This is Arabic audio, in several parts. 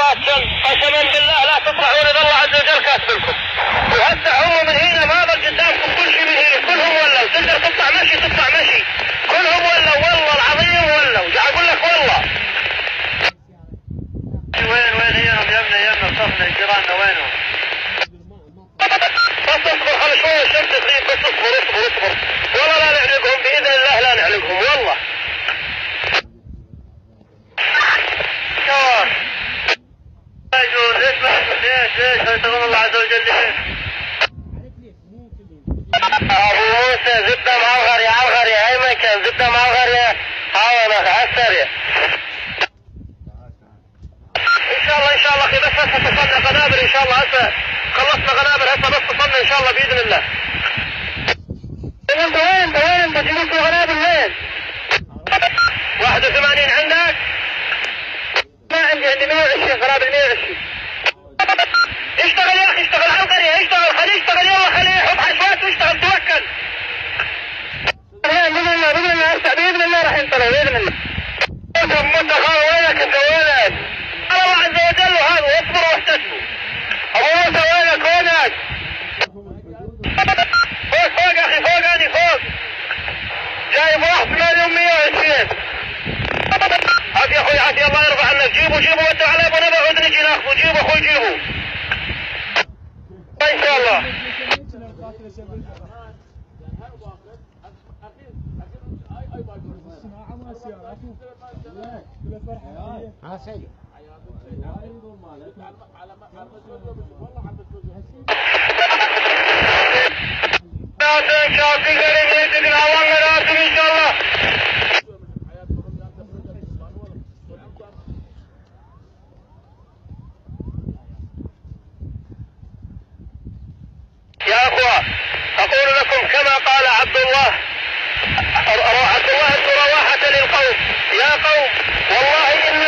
قسم قسما بالله لا تطلعون اذا الله عز وجل كاتب لكم. وهسه هم من هنا ما ضل قدامكم كل شيء من هنا، كلهم ولوا، تقدر تطلع مشي تطلع مشي، كلهم ولوا والله العظيم ولوا، قاعد اقول لك والله. وين هيهم يمنا صفنا جيراننا وينهم؟ بس اصبر خلي شوي الشمس تغيب، بس اصبر والله لا نعلقهم باذن الله، لا نعلقهم والله. شوف لا يجوز ليش يتغنى الله عز وجل ليش؟ ابو موسى زبده معلغر يا عالغر يا اي مكان، زبده معلغر يا هاونا عالسريع. ان شاء الله اخي بس هسه تصلنا قنابل ان شاء الله، هسه خلصنا قنابل هسه بس تصلنا ان شاء الله باذن الله. انت وين انت جنوب في قنابل وين؟ 81 عندك؟ ما عندي 120 قنابل 120. اشتغل يا اخي اشتغل على القريه، اشتغل خليه يشتغل يلا خليه يحط حشوات واشتغل توكل. باذن الله هسه باذن الله راح ينطلع باذن الله. انت خال وينك انت وينك؟ الله عز وجل وهذا واصبروا واحتسبوا. ابو موسى وينك؟ فوق اخي فوق اني فوق. جايب 1,120. عافية يا اخوي عافية الله يرضى عنك، جيبوا ودوا على ابو نبع ودنا نجي ناخذه، جيبوا اخوي جيبوا. ان شاء الله. يا اخوة اقول لكم كما قال عبد الله رواحة للقوم، يا قوم والله ان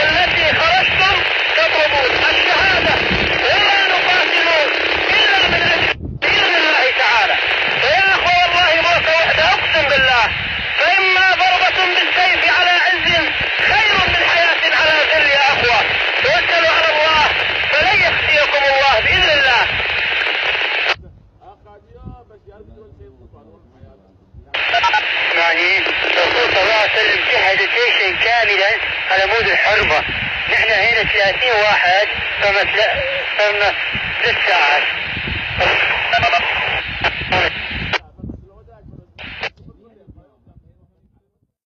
التي خرجتم تطلبون الشهادة ولا نقاتلون الا من اجل دين الله تعالى. فيا اخوة والله موسى وحده اقسم بالله، فاما ضربة بالسيف على عز خير من حياة على ذل. يا اخوة توكلوا على الله فلن يخزيكم الله باذن الله. يعني الرسول صلى الله عليه وسلم جهز جيشا كاملا على مود الحربة، نحن هنا 30 واحد صرنا 3 ساعات.